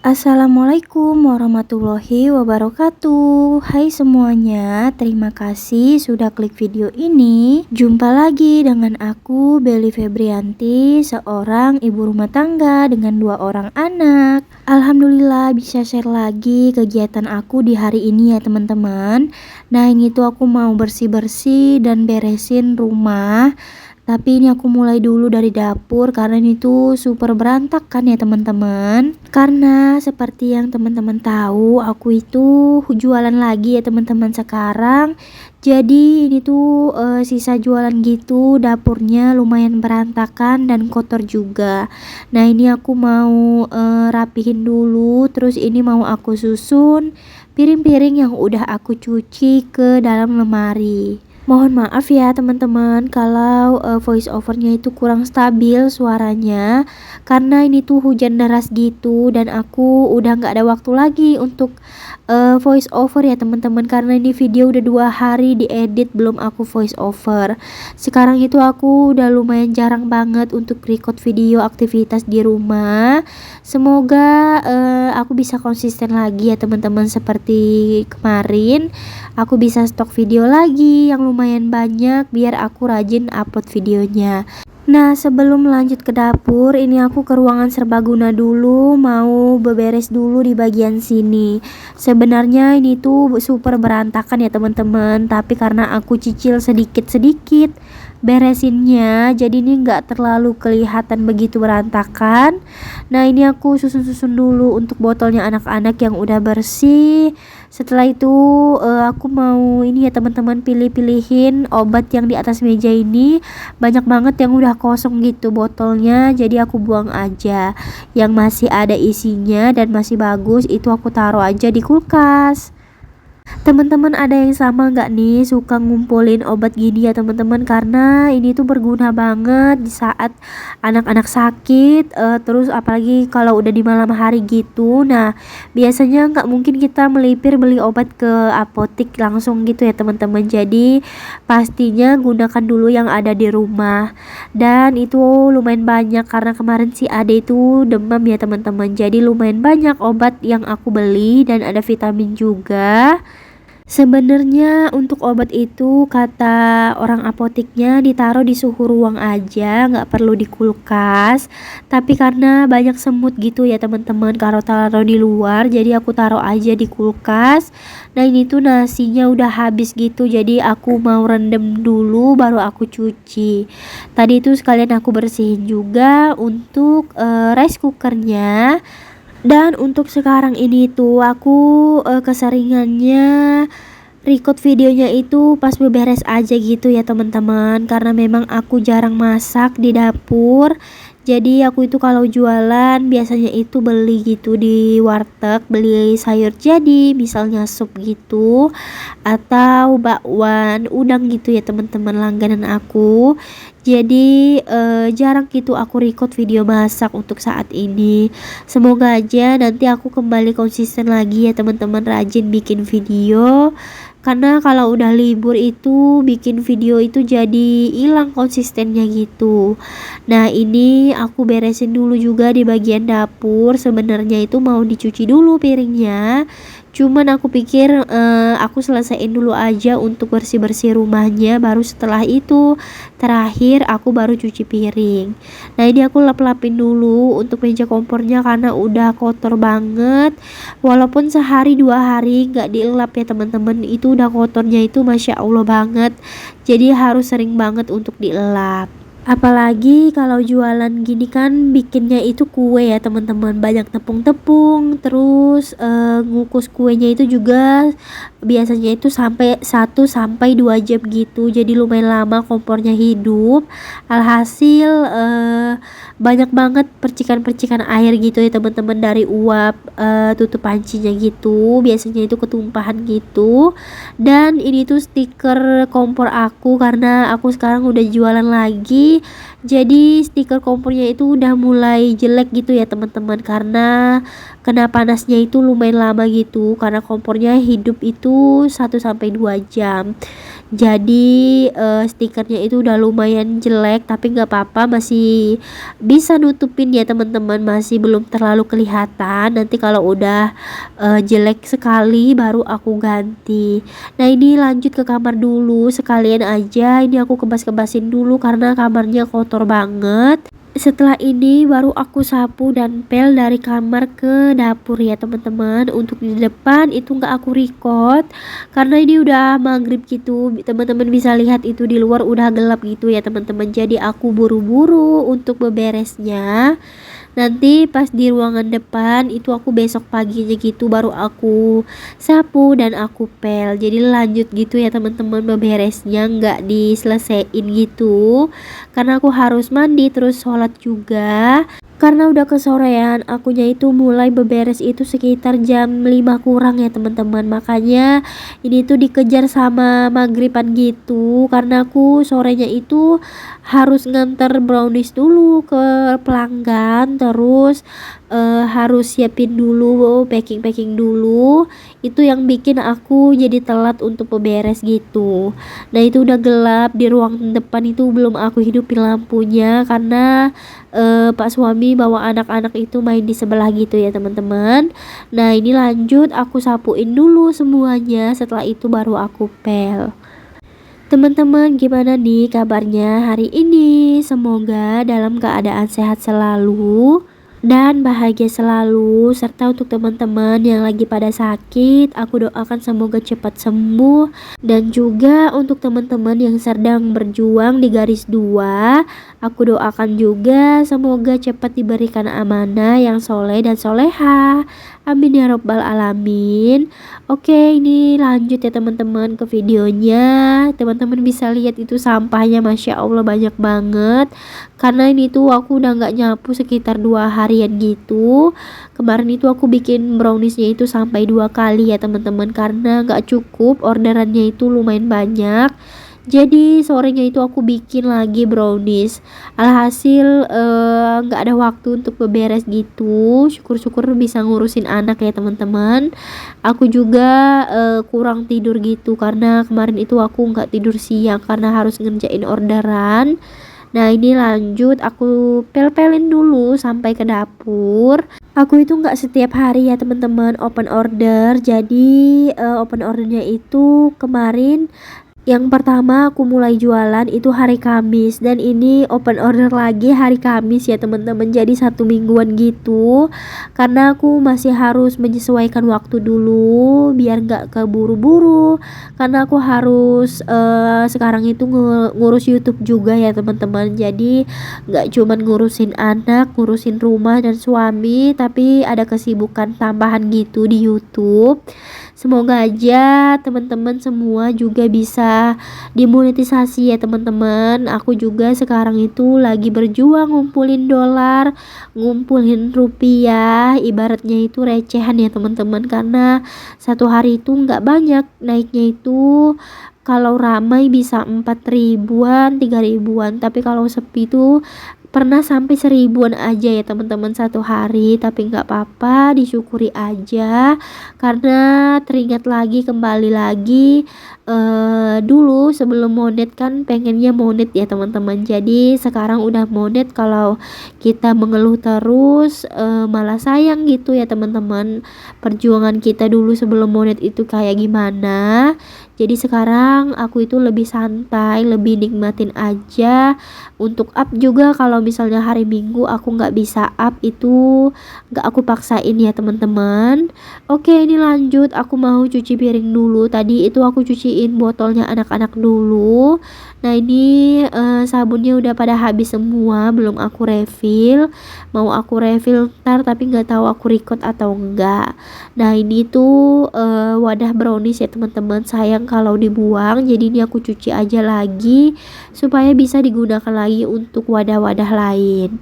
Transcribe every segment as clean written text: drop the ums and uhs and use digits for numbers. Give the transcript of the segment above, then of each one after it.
Assalamualaikum warahmatullahi wabarakatuh. Hai semuanya, terima kasih sudah klik video ini. Jumpa lagi dengan aku Belly Febrianti, seorang ibu rumah tangga dengan 2 orang anak. Alhamdulillah bisa share lagi kegiatan aku di hari ini ya teman-teman. Nah ini tuh aku mau bersih-bersih dan beresin rumah. Tapi ini aku mulai dulu dari dapur karena ini tuh super berantakan ya teman-teman. Karena seperti yang teman-teman tahu, aku itu jualan lagi ya teman-teman sekarang. Jadi ini tuh sisa jualan gitu, dapurnya lumayan berantakan dan kotor juga. Nah ini aku mau rapihin dulu, terus ini mau aku susun piring-piring yang udah aku cuci ke dalam lemari. Mohon maaf ya teman-teman kalau voice overnya itu kurang stabil suaranya karena ini tuh hujan deras gitu dan aku udah nggak ada waktu lagi untuk voice over ya teman-teman, karena ini video udah 2 hari diedit belum aku voice over. Sekarang itu aku udah lumayan jarang banget untuk record video aktivitas di rumah. Semoga aku bisa konsisten lagi ya teman-teman, seperti kemarin aku bisa stok video lagi yang lumayan banyak biar aku rajin upload videonya. Nah sebelum lanjut ke dapur, ini aku ke ruangan serbaguna dulu, mau beberes dulu di bagian sini. Sebenarnya ini tuh super berantakan ya teman-teman, tapi karena aku cicil sedikit-sedikit beresinnya, jadi ini nggak terlalu kelihatan begitu berantakan. Nah ini aku susun-susun dulu untuk botolnya anak-anak yang udah bersih. Setelah itu aku mau ini ya teman-teman, pilih-pilihin obat yang di atas meja ini. Banyak banget yang udah kosong gitu botolnya, jadi aku buang aja. Yang masih ada isinya dan masih bagus itu aku taruh aja di kulkas. Teman-teman ada yang sama nggak nih suka ngumpulin obat gini ya teman-teman, karena ini tuh berguna banget di saat anak-anak sakit, terus apalagi kalau udah di malam hari gitu. Nah biasanya nggak mungkin kita melipir beli obat ke apotik langsung gitu ya teman-teman, jadi pastinya gunakan dulu yang ada di rumah. Dan itu lumayan banyak karena kemarin si Ade itu demam ya teman-teman, jadi lumayan banyak obat yang aku beli dan ada vitamin juga. Sebenarnya untuk obat itu kata orang apoteknya ditaruh di suhu ruang aja, nggak perlu di kulkas. Tapi karena banyak semut gitu ya teman-teman kalau taruh di luar, jadi aku taruh aja di kulkas. Nah ini tuh nasinya udah habis gitu, jadi aku mau rendam dulu baru aku cuci. Tadi itu sekalian aku bersihin juga untuk rice cookernya. Dan untuk sekarang ini tuh aku keseringannya record videonya itu pas beberes aja gitu ya teman-teman, karena memang aku jarang masak di dapur. Jadi aku itu kalau jualan biasanya itu beli gitu di warteg, beli sayur jadi misalnya sup gitu atau bakwan udang gitu ya teman-teman, langganan aku. Jadi jarang gitu aku record video masak untuk saat ini. Semoga aja nanti aku kembali konsisten lagi ya teman-teman, rajin bikin video. Karena kalau udah libur itu bikin video itu jadi hilang konsistennya gitu. Nah ini aku beresin dulu juga di bagian dapur. Sebenarnya itu mau dicuci dulu piringnya, cuman aku pikir aku selesaiin dulu aja untuk bersih-bersih rumahnya, baru setelah itu terakhir aku baru cuci piring. Nah ini aku lap-lapin dulu untuk meja kompornya karena udah kotor banget. Walaupun sehari 2 hari nggak dielap ya teman-teman, itu udah kotornya itu masya Allah banget, jadi harus sering banget untuk dielap. Apalagi kalau jualan gini kan bikinnya itu kue ya teman-teman, banyak tepung-tepung, terus ngukus kuenya itu juga biasanya itu sampai 1 sampai 2 jam gitu, jadi lumayan lama kompornya hidup. Alhasil banyak banget percikan-percikan air gitu ya teman-teman dari uap tutup pancinya gitu, biasanya itu ketumpahan gitu. Dan ini tuh stiker kompor aku karena aku sekarang udah jualan lagi, jadi stiker kompornya itu udah mulai jelek gitu ya teman-teman, karena kena panasnya itu lumayan lama gitu, karena kompornya hidup itu 1 sampai 2 jam. Jadi stikernya itu udah lumayan jelek, tapi nggak apa-apa, masih bisa nutupin ya teman-teman, masih belum terlalu kelihatan. Nanti kalau udah jelek sekali baru aku ganti. Nah ini lanjut ke kamar dulu, sekalian aja ini aku kebas-kebasin dulu karena kamarnya kotor banget. Setelah ini baru aku sapu dan pel dari kamar ke dapur ya teman-teman. Untuk di depan itu nggak aku record karena ini udah maghrib gitu, teman-teman bisa lihat itu di luar udah gelap gitu ya teman-teman. Jadi aku buru-buru untuk beberesnya. Nanti pas di ruangan depan itu aku besok paginya gitu baru aku sapu dan aku pel. Jadi lanjut gitu ya teman-teman, beberesnya nggak diselesain gitu karena aku harus mandi terus sholat juga. Karena udah kesorean, akunya itu mulai beberes itu sekitar jam 5 kurang ya teman-teman. Makanya ini tuh dikejar sama maghriban gitu, karena aku sorenya itu harus nganter brownies dulu ke pelanggan, terus harus siapin dulu, packing dulu. Itu yang bikin aku jadi telat untuk beberes gitu. Nah itu udah gelap, di ruang depan itu belum aku hidupin lampunya karena Pak suami bawa anak-anak itu main di sebelah gitu ya teman-teman. Nah ini lanjut aku sapuin dulu semuanya, setelah itu baru aku pel. Teman-teman gimana nih kabarnya hari ini? Semoga dalam keadaan sehat selalu dan bahagia selalu. Serta untuk teman-teman yang lagi pada sakit, aku doakan semoga cepat sembuh. Dan juga untuk teman-teman yang sedang berjuang di garis 2, aku doakan juga semoga cepat diberikan amanah yang soleh dan soleha. Amin ya robbal alamin. Oke, ini lanjut ya teman-teman ke videonya. Teman-teman bisa lihat itu sampahnya, masya Allah banyak banget. Karena ini tuh aku udah nggak nyapu sekitar 2 harian gitu. Kemarin itu aku bikin browniesnya itu sampai 2 kali ya teman-teman, karena nggak cukup, orderannya itu lumayan banyak. Jadi sorenya itu aku bikin lagi brownies. Alhasil nggak ada waktu untuk beberes gitu. Syukur-syukur bisa ngurusin anak ya teman-teman. Aku juga kurang tidur gitu karena kemarin itu aku nggak tidur siang karena harus ngerjain orderan. Nah ini lanjut aku pel-pelin dulu sampai ke dapur. Aku itu nggak setiap hari ya teman-teman open order. Jadi open ordernya itu kemarin yang pertama aku mulai jualan itu hari Kamis, dan ini open order lagi hari Kamis ya teman-teman. Jadi 1 mingguan gitu, karena aku masih harus menyesuaikan waktu dulu biar nggak keburu-buru. Karena aku harus sekarang itu ngurus YouTube juga ya teman-teman. Jadi nggak cuman ngurusin anak, ngurusin rumah dan suami, tapi ada kesibukan tambahan gitu di YouTube. Semoga aja teman-teman semua juga bisa dimonetisasi ya teman-teman. Aku juga sekarang itu lagi berjuang ngumpulin dolar, ngumpulin rupiah. Ibaratnya itu recehan ya teman-teman, karena satu hari itu nggak banyak naiknya itu. Kalau ramai bisa 4 ribuan, 3 ribuan, tapi kalau sepi itu pernah sampai 1.000-an aja ya teman-teman satu hari. Tapi nggak apa-apa, disyukuri aja karena teringat lagi, kembali lagi dulu sebelum monet kan pengennya monet ya teman-teman. Jadi sekarang udah monet, kalau kita mengeluh terus malah sayang gitu ya teman-teman. Perjuangan kita dulu sebelum monet itu kayak gimana. Jadi sekarang aku itu lebih santai, lebih nikmatin aja. Untuk up juga kalau misalnya hari Minggu aku nggak bisa up, itu nggak aku paksain ya teman-teman. Oke ini lanjut, aku mau cuci piring dulu. Tadi itu aku cuciin botolnya anak-anak dulu. Nah ini sabunnya udah pada habis semua, belum aku refill. Mau aku refill ntar, tapi nggak tahu aku record atau enggak. Nah ini tuh wadah brownies ya teman-teman, sayang kalau dibuang. Jadi ini aku cuci aja lagi supaya bisa digunakan lagi untuk wadah-wadah lain.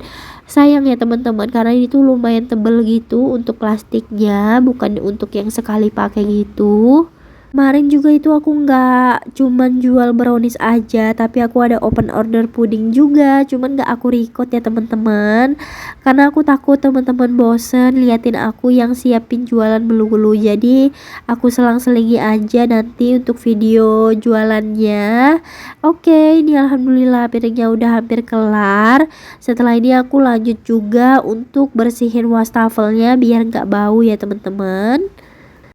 Sayang ya teman-teman, karena ini tuh lumayan tebel gitu untuk plastiknya, bukan untuk yang sekali pakai gitu. Kemarin juga itu aku nggak cuman jual brownies aja, tapi aku ada open order puding juga, cuman nggak aku record ya teman-teman, karena aku takut teman-teman bosen liatin aku yang siapin jualan mulu-mulu. Jadi aku selang-selingi aja nanti untuk video jualannya. Oke, ini alhamdulillah piringnya udah hampir kelar. Setelah ini aku lanjut juga untuk bersihin wastafelnya biar nggak bau ya teman-teman.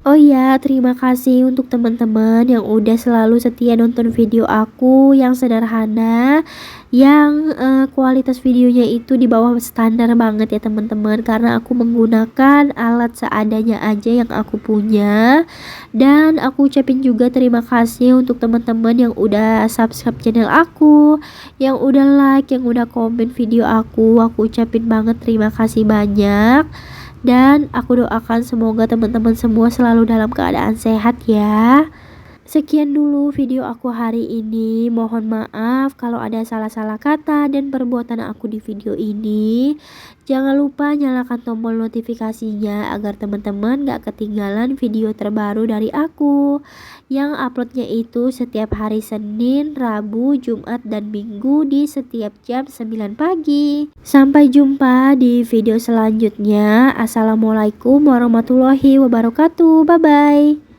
Oh iya, terima kasih untuk teman-teman yang udah selalu setia nonton video aku yang sederhana, yang kualitas videonya itu di bawah standar banget ya teman-teman, karena aku menggunakan alat seadanya aja yang aku punya. Dan aku ucapin juga terima kasih untuk teman-teman yang udah subscribe channel aku, yang udah like, yang udah komen video aku ucapin banget terima kasih banyak. Dan aku doakan semoga teman-teman semua selalu dalam keadaan sehat ya. Sekian dulu video aku hari ini. Mohon maaf kalau ada salah-salah kata dan perbuatan aku di video ini. Jangan lupa nyalakan tombol notifikasinya agar teman-teman gak ketinggalan video terbaru dari aku, yang uploadnya itu setiap hari Senin, Rabu, Jumat, dan Minggu di setiap jam 9 pagi. Sampai jumpa di video selanjutnya. Assalamualaikum warahmatullahi wabarakatuh. Bye-bye.